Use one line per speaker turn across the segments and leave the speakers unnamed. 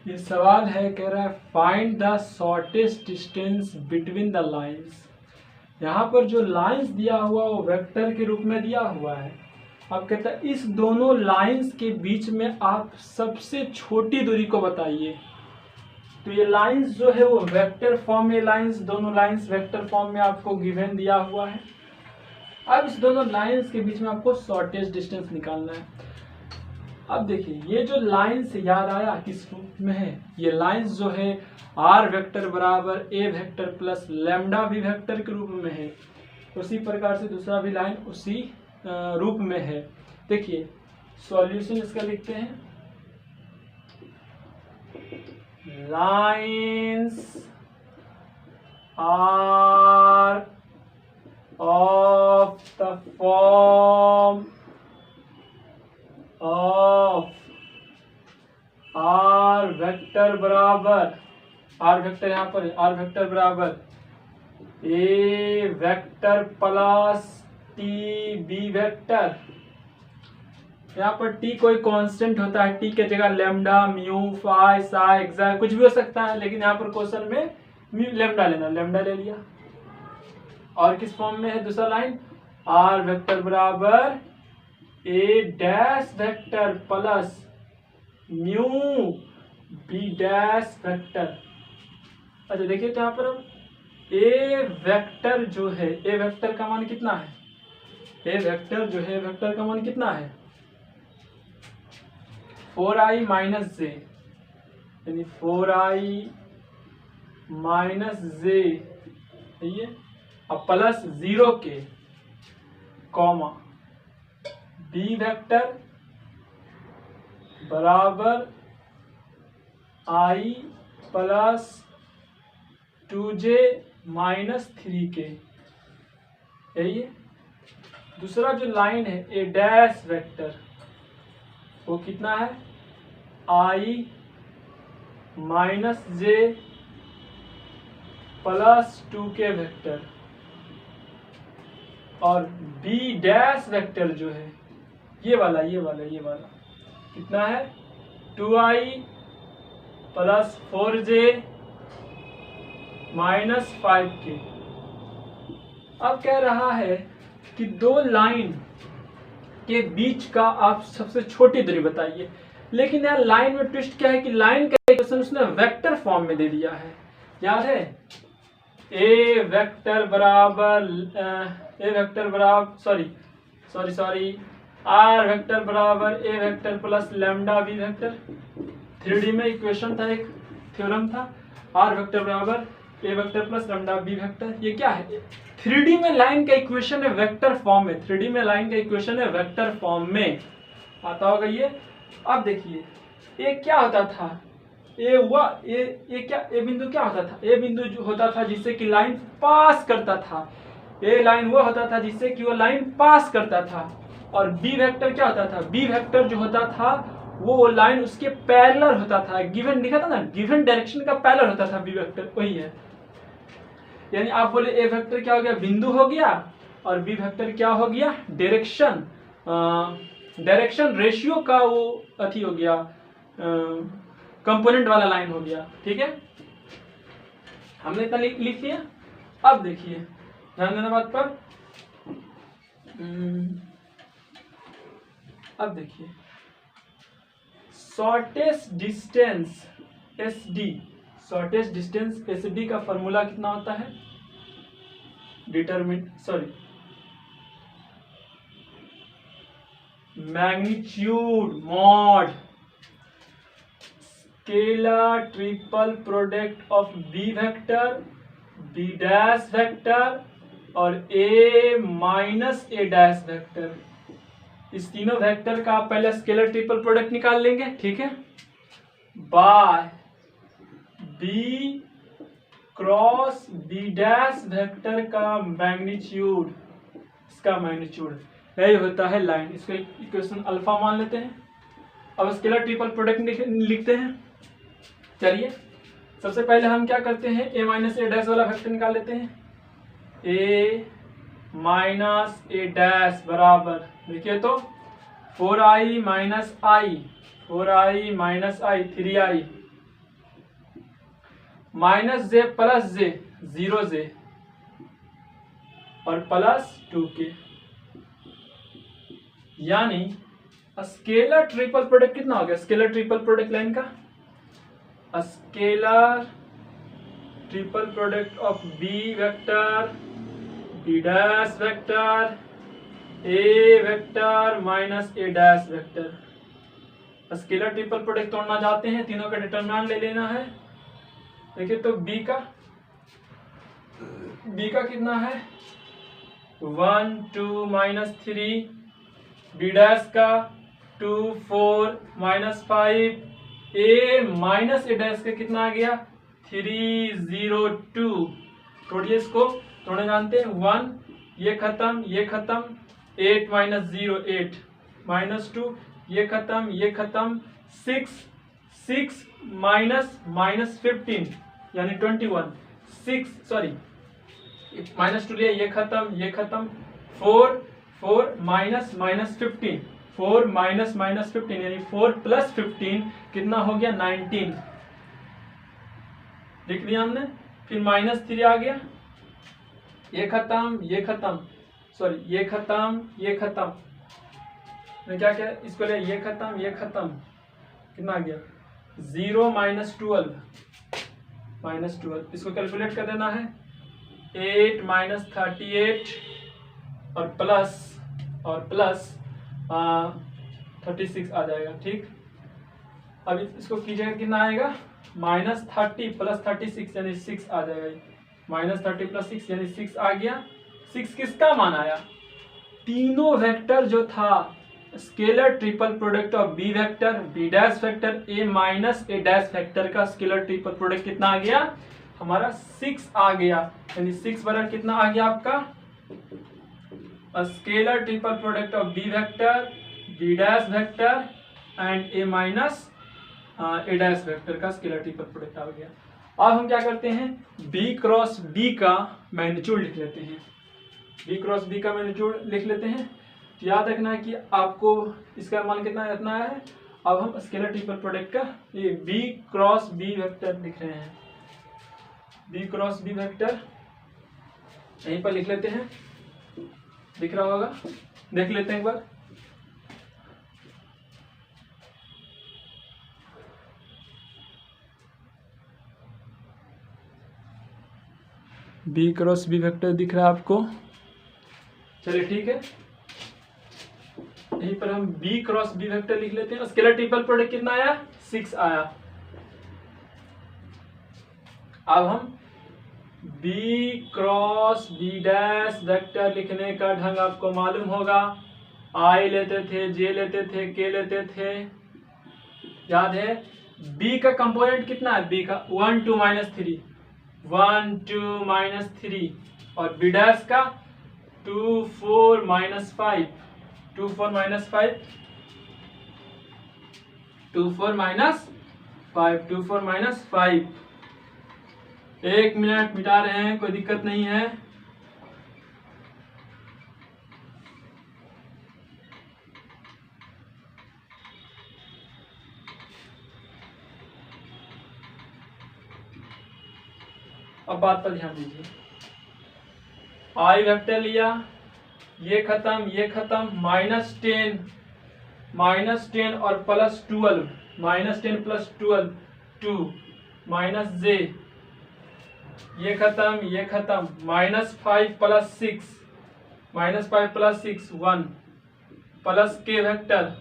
ये सवाल है, कह रहा है find the shortest distance between the lines. यहाँ पर जो लाइंस दिया हुआ वो वेक्टर के रूप में दिया हुआ है। अब कहता है इस दोनों लाइंस के बीच में आप सबसे छोटी दूरी को बताइए। तो ये लाइंस जो है वो वेक्टर फॉर्म में, लाइंस दोनों लाइंस वेक्टर फॉर्म में आपको गिवन दिया हुआ है। अब इस दोनों लाइंस के बीच में आपको शॉर्टेस्ट डिस्टेंस निकालना है। अब देखिए ये जो लाइंस याद आया किस रूप में है, ये लाइंस जो है आर वेक्टर बराबर ए वेक्टर प्लस लैम्डा भी वेक्टर के रूप में है। उसी प्रकार से दूसरा भी लाइन उसी रूप में है। देखिए सॉल्यूशन इसका लिखते हैं, lines are of the form of r vector बराबर, आर वेक्टर यहाँ पर है, आर वेक्टर बराबर a vector plus t b vector. यहाँ पर टी कोई कांस्टेंट होता है, टी के जगह लैम्डा म्यू फाई साई एक्सा कुछ भी हो सकता है, लेकिन यहाँ पर क्वेश्चन में म्यू लैम्डा लेना, लैम्डा ले लिया। और किस फॉर्म में है दूसरा लाइन, आर वेक्टर बराबर a dash vector plus mu b dash vector. अच्छा देखिए तो यहाँ पर अब ए वेक्टर जो है, ए वेक्टर का मान कितना है, ए वेक्टर जो है वेक्टर का मान कितना है 4i माइनस जे, यानी 4i माइनस जे, ये अब प्लस 0 के कॉमा बी वेक्टर बराबर आई प्लस 2j माइनस 3 के, यही है। दूसरा जो लाइन है ए डैश वेक्टर वो कितना है आई माइनस जे प्लस 2k वेक्टर, और बी डैश वेक्टर जो है ये वाला कितना है 2i plus 4j minus 5k। अब कह रहा है कि दो लाइन के बीच का आप सबसे छोटी दूरी बताइए, लेकिन यार लाइन में ट्विस्ट क्या है कि लाइन का इक्वेशन उसने वेक्टर फॉर्म में दे दिया है। याद है ए वेक्टर बराबर सॉरी आर वेक्टर बराबर a vector plus lambda b vector. 3D में इक्वेशन था, एक थ्योरम था, आर वेक्टर बराबर a vector plus lambda b vector. ये क्या है 3D में लाइन का इक्वेशन है वेक्टर फॉर्म में, 3D में लाइन का इक्वेशन है वेक्टर फॉर्म में आता होगा ये। अब देखिए ए क्या होता था, ए हुआ ए बिंदु क्या होता था, ए बिंदु जो होता था जिससे कि लाइन पास करता था, ए लाइन वो होता था जिससे कि वो लाइन पास करता था। और बी वेक्टर क्या होता था, बी वेक्टर जो होता था वो लाइन उसके पैरेलल होता था, गिवन लिखा था ना, गिवन डायरेक्शन का पैरेलल होता था बी वेक्टर, वही है। यानी आप बोले ए वेक्टर क्या हो गया बिंदु हो गया, और बी वेक्टर क्या हो गया डायरेक्शन रेशियो का वो अथी हो गया, कंपोनेंट वाला लाइन हो गया। ठीक है, हमने इतना लिख दिया। अब देखिए ध्यान देना बात पर, अब देखिए shortest distance SD, shortest distance SD का फॉर्मूला कितना होता है, magnitude mod scalar triple product of b vector b dash vector और a minus a dash vector. इस तीनों वेक्टर का आप पहले स्केलर ट्रिपल प्रोडक्ट निकाल लेंगे, ठीक है, by b cross b dash vector का मैग्नीट्यूड, इसका मैग्नीट्यूड यही होता है लाइन। इसका इक्वेशन अल्फा मान लेते हैं। अब स्केलर ट्रिपल प्रोडक्ट लिखते हैं। चलिए सबसे पहले हम क्या करते हैं, ए माइनस ए डैश वाला वेक्टर निकाल लेते हैं। ए माइनस ए डैश बराबर, देखिए तो 4i माइनस आई 3i माइनस जे प्लस जे 0j और प्लस 2k, यानी स्केलर ट्रिपल प्रोडक्ट कितना हो गया? स्केलर ट्रिपल प्रोडक्ट लाइन का scalar triple product of b vector b dash vector a vector minus a dash vector. Scalar triple product तोड़ना चाहते हैं, तीनों का डिटरमिनेंट ले लेना है। देखिए तो बी का कितना है 1 2 माइनस 3, बी डैश का 2 4 minus 5, A minus a dash का कितना आ गया 3 0 2। तोड़िए इसको, तोड़ने जानते हैं 1, ये खत्म 8 माइनस 0 8 माइनस 2, ये खत्म 6 माइनस 15 यानी 21, 6 सॉरी माइनस 2 लिया, ये खत्म 4 माइनस 15, 4 माइनस 15 यानी 4 प्लस 15 कितना हो गया 19, लिख लिया हमने। फिर माइनस 3 आ गया, ये खत्म सॉरी ये खत्म मैं क्या इसको ले, ये खत्म कितना आ गया 0 माइनस 12 इसको कैलकुलेट कर देना है 8 माइनस 38 और प्लस 36 आ जाएगा। ठीक, अब इसको कीजिएगा कितना आएगा माइनस 30 प्लस 36 यानी 6 आ जाएगा। माइनस 30 प्लस 6 यानी 6 आ गया। 6 किसका मान आया? तीनों वेक्टर जो था scalar triple product of b vector b dash vector a minus a dash vector का स्केलर ट्रिपल प्रोडक्ट कितना आ गया हमारा 6 आ गया। यानी 6 बराबर कितना आ गया आपका scalar triple product of b vector b dash vector and a minus a dash vector का स्केलर ट्रिपल प्रोडक्ट आ गया। अब हम क्या करते हैं बी क्रॉस बी का मैग्नीट्यूड लिख लेते हैं। बी क्रॉस बी का मैग्नीट्यूड लिख लेते हैं। तो याद रखना है कि आपको इसका मान कितना इतना है। अब हम स्केलर ट्रिपल प्रोडक्ट का ये बी क्रॉस बी वेक्टर लिख रहे हैं। बी क्रॉस बी वेक्टर यहीं पर लिख लेते हैं, दिख रहा होगा, देख लेते हैं एक बार। बी क्रॉस बी वेक्टर दिख रहा है आपको? चलिए ठीक है, यहीं पर हम बी क्रॉस बी वेक्टर लिख लेते हैं। स्केलर ट्रिपल प्रोडक्ट कितना आया 6 आया। अब हम b cross b dash vector लिखने का ढंग आपको मालूम होगा। आई लेते थे, जे लेते थे, के लेते थे, याद है। बी का कंपोनेंट कितना है? बी का 1 2 माइनस 3 1 2 माइनस 3 और बी डैश का 2 4 minus 5 2 4 minus 5 2 4 minus 5 2 4 minus 5। 1 minute मिटा रहे हैं, कोई दिक्कत नहीं है। अब बात पर ध्यान दीजिए। आई वेक्टर लिया, ये खत्म माइनस 10 और प्लस 12 माइनस 10 प्लस 12 2 माइनस जे, ये खत्म minus 5 plus 6 minus 5 plus 6 1 plus के वेक्टर,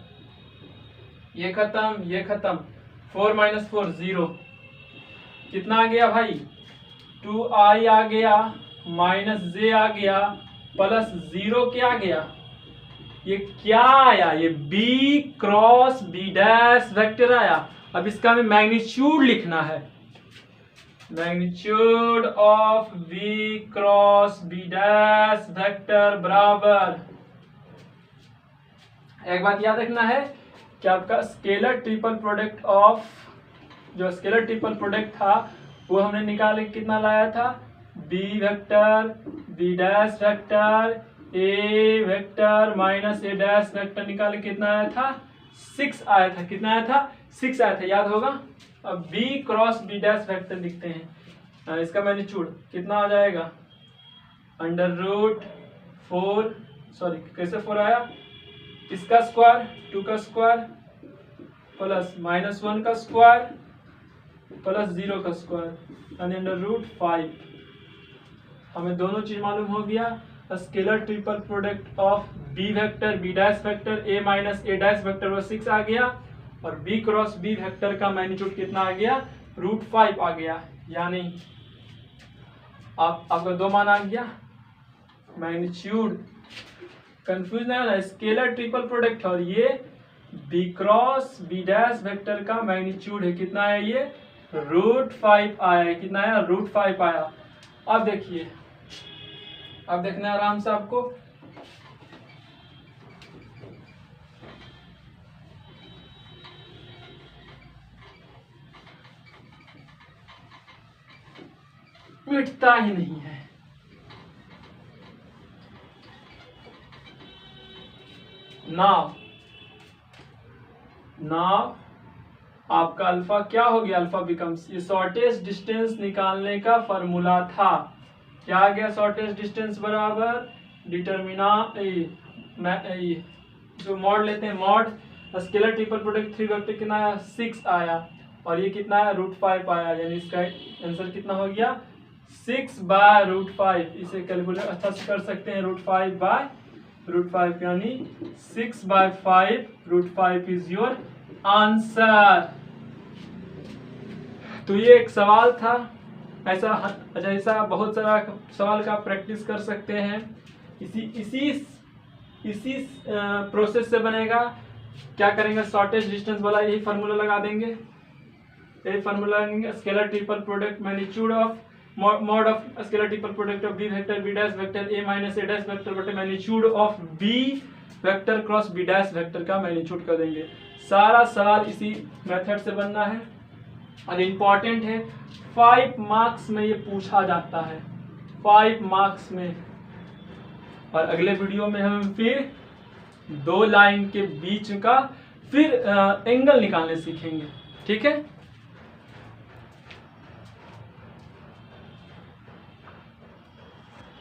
ये खत्म 4 माइनस 4 0। कितना आ गया भाई 2i आ गया माइनस जे आ गया प्लस 0 क्या आ गया? ये क्या आया? ये b cross b dash vector आया। अब इसका हमें मैग्नीट्यूड लिखना है। Magnitude of b cross b dash vector बराबर, एक बात याद रखना है कि आपका स्केलर ट्रिपल प्रोडक्ट ऑफ, जो स्केलर ट्रिपल प्रोडक्ट था वो हमने निकाल के कितना लाया था? B vector b dash vector a vector minus a dash vector निकाल के कितना आया था? 6 आया था। कितना आया था? 6 आया था, याद होगा। अब b cross b dash vector लिखते हैं। इसका मैग्नीट्यूड कितना आ जाएगा, √4, सॉरी कैसे 4 आया, इसका स्क्वायर 2 का स्क्वायर प्लस -1 का स्क्वायर प्लस 0 का स्क्वायर यानी √5। हमें दोनों चीज मालूम हो गया। Scalar triple product of b vector b dash vector a minus a dash vector वो 6 आ गया और बी क्रॉस बी वेक्टर का मैग्नीट्यूड कितना आ गया, √5 आ गया। यानी आपका 2 मान आ गया। मैग्नीट्यूड कंफ्यूज नहीं होना, स्केलर ट्रिपल प्रोडक्ट और ये b cross b dash vector का मैग्नीट्यूड है, कितना है ये, √5 आया है। कितना आया, √5 आया। अब देखिए, अब देखना है आराम से आपको, मिटता ही नहीं है। नाउ आपका अल्फा क्या हो गया, अल्फा बिकम्स, ये शॉर्टेस्ट डिस्टेंस निकालने का फॉर्मूला था। क्या आ गया, शॉर्टेस्ट डिस्टेंस बराबर डिटरमिना जो मॉड लेते हैं, mod scalar triple product 3 vector कितना आया, 6 आया और ये कितना आया, √5 आया। यानी इसका आंसर कितना हो गया, 6/√5। इसे कैलकुलेट अच्छा से कर सकते हैं, √5/√5 यानी 6/5 √5 इज योर आंसर। तो ये एक सवाल था। ऐसा बहुत सारा सवाल का प्रैक्टिस कर सकते हैं। इसी प्रोसेस से बनेगा। क्या करेंगे, शॉर्टेस्ट डिस्टेंस वाला यही फार्मूला लगा देंगे, यही फार्मूला लगाएंगे। Scalar triple product magnitude of mod of scalar triple product of b vector b dash vector a minus a dash vector बटे magnitude of b vector cross b dash vector का magnitude कर देंगे। सारा सवाल इसी method से बनना है और इम्पॉर्टेंट है। 5 मार्क्स में ये पूछा जाता है, 5 मार्क्स में। और अगले वीडियो में हम फिर 2 लाइन के बीच का फिर एंगल निकालने सीखेंगे। ठीक है।